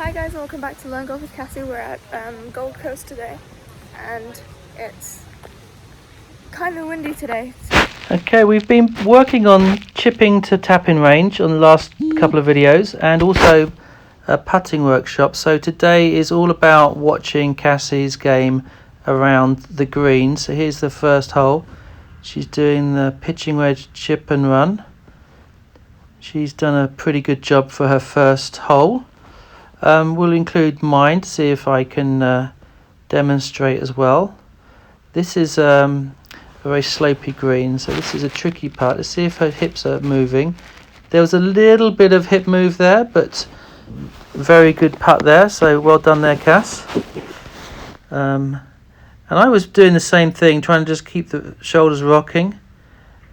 Hi guys, and welcome back to Learn Golf with Cassie. We're at Gold Coast today, and it's kind of windy today. Okay, we've been working on chipping to tap-in range on the last couple of videos, and also a putting workshop. So today is all about watching Cassie's game around the green. So here's the first hole. She's doing the pitching wedge chip and run. She's done a pretty good job for her first hole. We'll include mine to see if I can demonstrate as well. This is a very slopey green, so this is a tricky part. Let's see if her hips are moving. There was a little bit of hip move there, but very good putt there, so well done there, Cass. And I was doing the same thing, trying to just keep the shoulders rocking,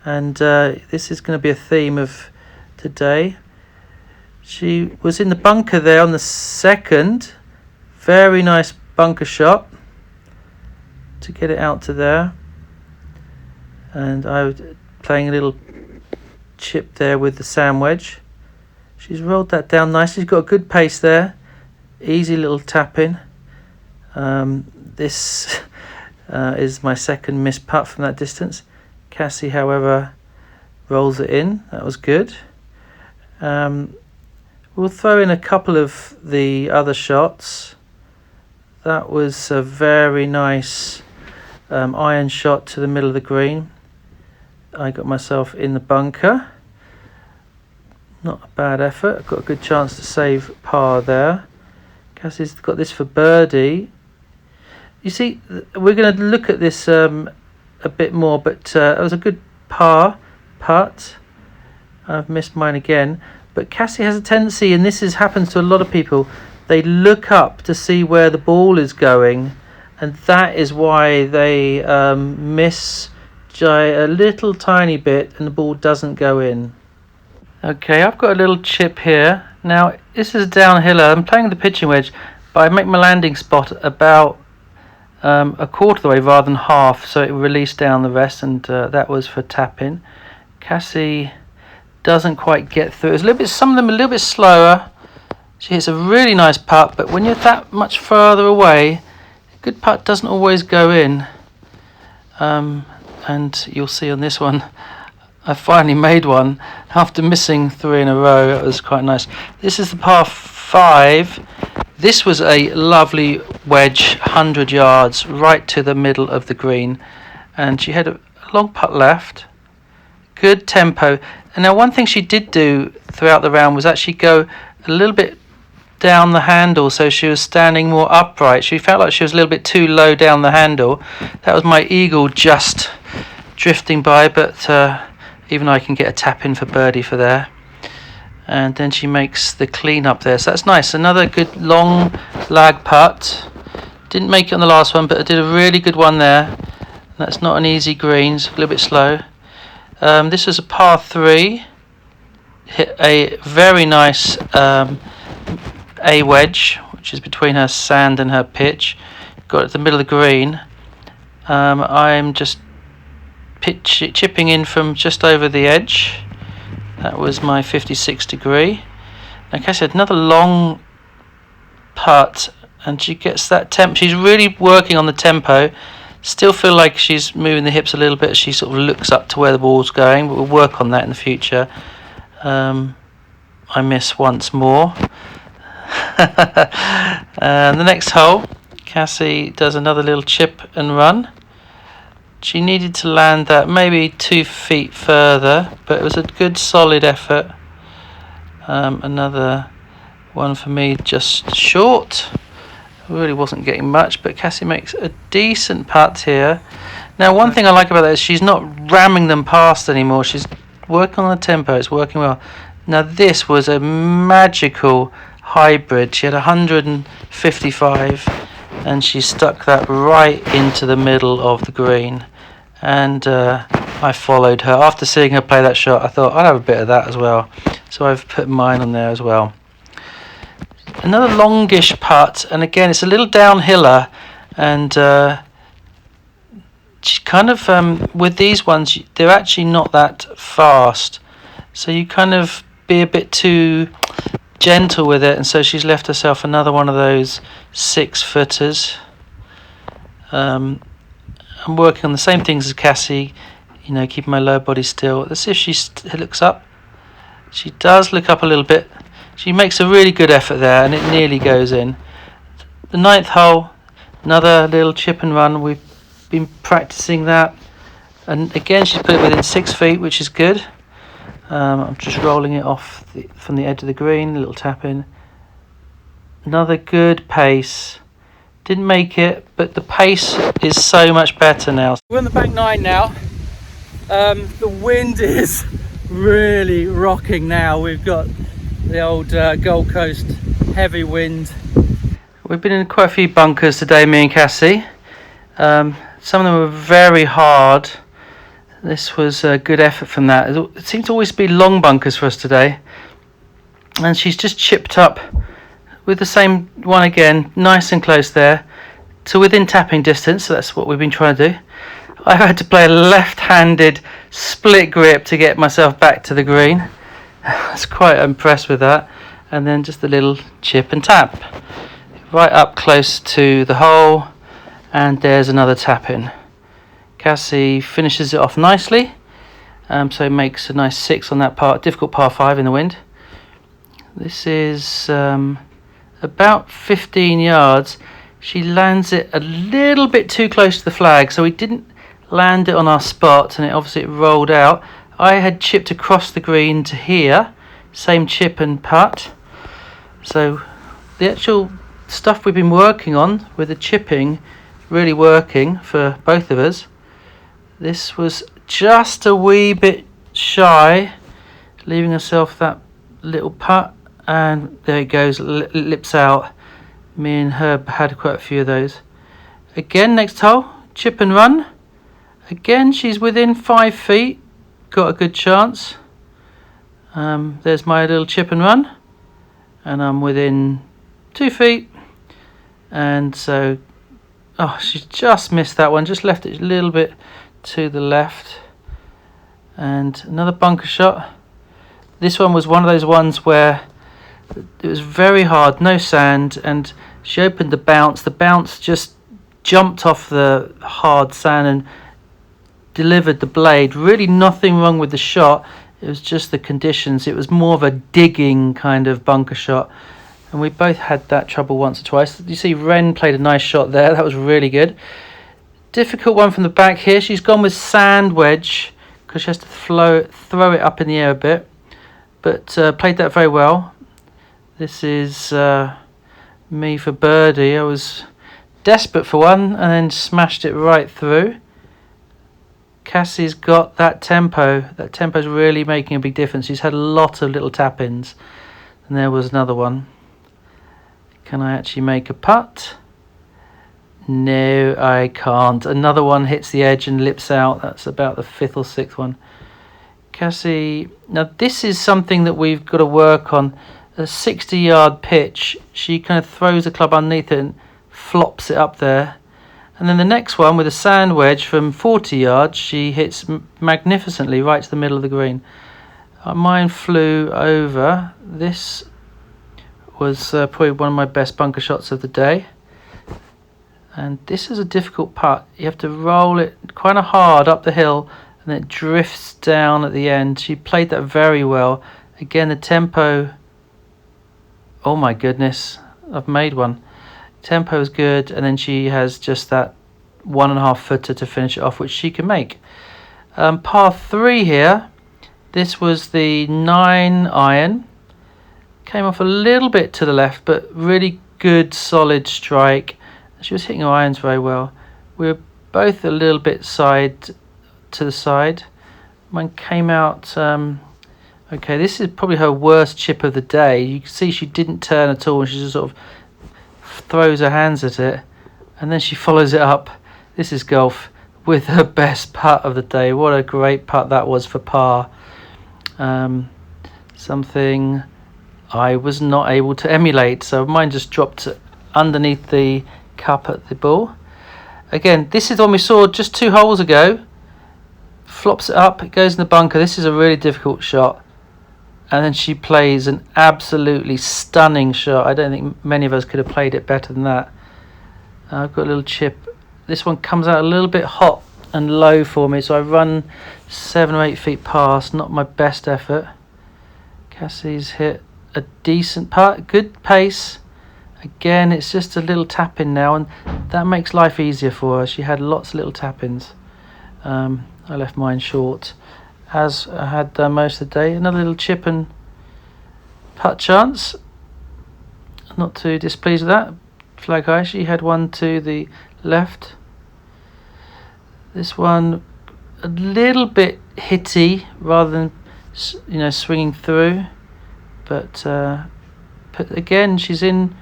and this is going to be a theme of today. She was in the bunker there on the second. Very nice bunker shot to get it out to there. And I was playing a little chip there with the sand wedge. She's rolled that down nicely. She's got a good pace there. Easy little tap in. This is my second missed putt from that distance. Cassie, however, rolls it in. That was good. We'll throw in a couple of the other shots. That was a very nice iron shot to the middle of the green. I got myself in the bunker. Not a bad effort. Got a good chance to save par there. Cassie's got this for birdie. You see, we're going to look at this a bit more, but it was a good par putt. I've missed mine again. But Cassie has a tendency, and this happens to a lot of people, they look up to see where the ball is going, and that is why they miss a little tiny bit and the ball doesn't go in. Okay, I've got a little chip here. Now, this is a downhiller. I'm playing the pitching wedge, but I make my landing spot about a quarter of the way rather than half, so it released down the rest, and that was for tap-in. Cassie doesn't quite get through. It's a little bit, some of them a little bit slower. She hits a really nice putt, but when you're that much further away, a good putt doesn't always go in. And you'll see on this one, I finally made one after missing 3 in a row. It was quite nice. This is the par 5. This was a lovely wedge, 100 yards, right to the middle of the green, and she had a long putt left. Good tempo. And now one thing she did do throughout the round was actually go a little bit down the handle, so she was standing more upright. She felt like she was a little bit too low down the handle. That was my eagle just drifting by, but even I can get a tap in for birdie for there. And then she makes the clean up there, so that's nice. Another good long lag putt. Didn't make it on the last one, but I did a really good one there. That's not an easy green, it's a little bit slow. This was a par 3. Hit a very nice A wedge, which is between her sand and her pitch. Got it at the middle of the green. I'm just chipping in from just over the edge. That was my 56 degree. Now Cassie had another long putt, and she gets that tempo. She's really working on the tempo. Still feel like she's moving the hips a little bit as she sort of looks up to where the ball's going, but we'll work on that in the future. I miss once more. And the next hole, Cassie does another little chip and run. She needed to land that maybe 2 feet further, but it was a good solid effort. Another one for me just short. Really wasn't getting much, but Cassie makes a decent putt here. Now, one thing I like about that is she's not ramming them past anymore. She's working on the tempo. It's working well. Now, this was a magical hybrid. She had 155, and she stuck that right into the middle of the green. And I followed her. After seeing her play that shot, I thought I'd have a bit of that as well. So I've put mine on there as well. Another longish putt, and again it's a little downhiller, and she kind of with these ones they're actually not that fast, so you kind of be a bit too gentle with it, and so she's left herself another one of those 6-footers. I'm working on the same things as Cassie, you know, keeping my lower body still. Let's see if she looks up. She does look up a little bit. She makes a really good effort there, and it nearly goes in. The 9th hole, another little chip and run. We've been practicing that, and again she's put it within 6 feet, which is good. I'm just rolling it off from the edge of the green, a little tap in. Another good pace. Didn't make it, but the pace is so much better now. We're on the back 9 now. The wind is really rocking now. We've got the old Gold Coast heavy wind. We've been in quite a few bunkers today, me and Cassie. Some of them were very hard. This was a good effort from that. It seems to always be long bunkers for us today. And she's just chipped up with the same one again, nice and close there, to within tapping distance. So that's what we've been trying to do. I had to play a left-handed split grip to get myself back to the green. I was quite impressed with that. And then just a little chip and tap. Right up close to the hole. And there's another tap in. Cassie finishes it off nicely, so makes a nice 6 on that difficult par 5 in the wind. This is about 15 yards. She lands it a little bit too close to the flag, so we didn't land it on our spot, and it rolled out. I had chipped across the green to here, same chip and putt. So the actual stuff we've been working on with the chipping really working for both of us. This was just a wee bit shy, leaving herself that little putt, and there it goes, lips out. Me and Herb had quite a few of those. Again, next hole, chip and run. Again, she's within 5 feet, got a good chance. There's my little chip and run, and I'm within 2 feet, and so, oh, she just missed that one, just left it a little bit to the left. And another bunker shot. This one was one of those ones where it was very hard, no sand, and she opened the bounce just jumped off the hard sand and delivered the blade. Really nothing wrong with the shot, it was just the conditions. It was more of a digging kind of bunker shot, and we both had that trouble once or twice. You see Ren played a nice shot there, that was really good. Difficult one from the back here. She's gone with sand wedge because she has to throw it up in the air a bit, but played that very well. This is me for birdie. I was desperate for one and then smashed it right through. Cassie's got that tempo. That tempo's really making a big difference. She's had a lot of little tap-ins, and there was another one. Can I actually make a putt? No, I can't. Another one hits the edge and lips out. That's about the 5th or 6th one. Cassie, now this is something that we've got to work on. A 60-yard pitch, she kind of throws the club underneath it and flops it up there. And then the next one with a sand wedge from 40 yards, she hits magnificently right to the middle of the green. Mine flew over. This was probably one of my best bunker shots of the day. And this is a difficult putt. You have to roll it quite hard up the hill, and it drifts down at the end. She played that very well. Again, the tempo. Oh my goodness, I've made one. Tempo is good, and then she has just that 1.5 footer to finish it off, which she can make. Par 3 here. This was the 9 iron. Came off a little bit to the left, but really good, solid strike. She was hitting her irons very well. We were both a little bit to the side. Mine came out. Okay, this is probably her worst chip of the day. You can see she didn't turn at all, and she just sort of throws her hands at it, and then she follows it up. This is golf with her best putt of the day. What a great putt that was for par. Something I was not able to emulate, so mine just dropped underneath the cup at the ball. Again, this is the one we saw just 2 holes ago. Flops it up, it goes in the bunker. This is a really difficult shot. and then she plays an absolutely stunning shot. I don't think many of us could have played it better than that. I've got a little chip. This one comes out a little bit hot and low for me, so I run 7 or 8 feet past. Not my best effort. Cassie's hit a decent putt, good pace. Again, it's just a little tap in now, and that makes life easier for her. She had lots of little tap ins. I left mine short, as I had done most of the day. Another little chip and putt chance. Not too displeased with that. Flag high. She had one to the left. This one a little bit hitty rather than, you know, swinging through, but again she's in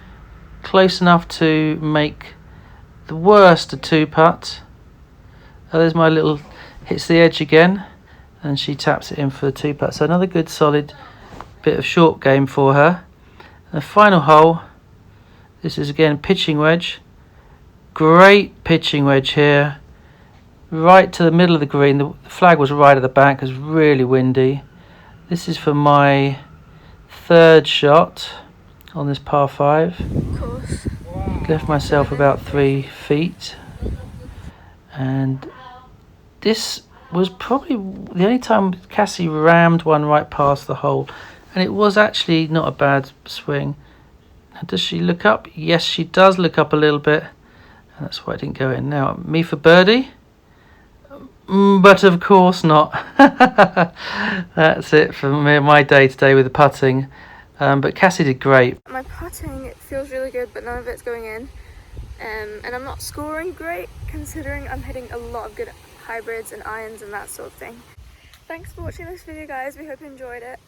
close enough to make the worst of 2 putt. There's my little, hits the edge again, and she taps it in for the 2 putt. So another good solid bit of short game for her. And the final hole, this is again pitching wedge. Great pitching wedge here, right to the middle of the green. The flag was right at the back, it was really windy. This is for my 3rd shot on this par 5. Of course. Left myself about 3 feet, and this was probably the only time Cassie rammed one right past the hole, and it was actually not a bad swing. Now, does she look up? Yes, she does look up a little bit, and that's why I didn't go in. Now, me for birdie? But of course not. That's it for me, my day today with the putting. But Cassie did great. My putting feels really good, but none of it's going in. And I'm not scoring great, considering I'm hitting a lot of good hybrids and irons and that sort of thing. Thanks for watching this video, guys. We hope you enjoyed it.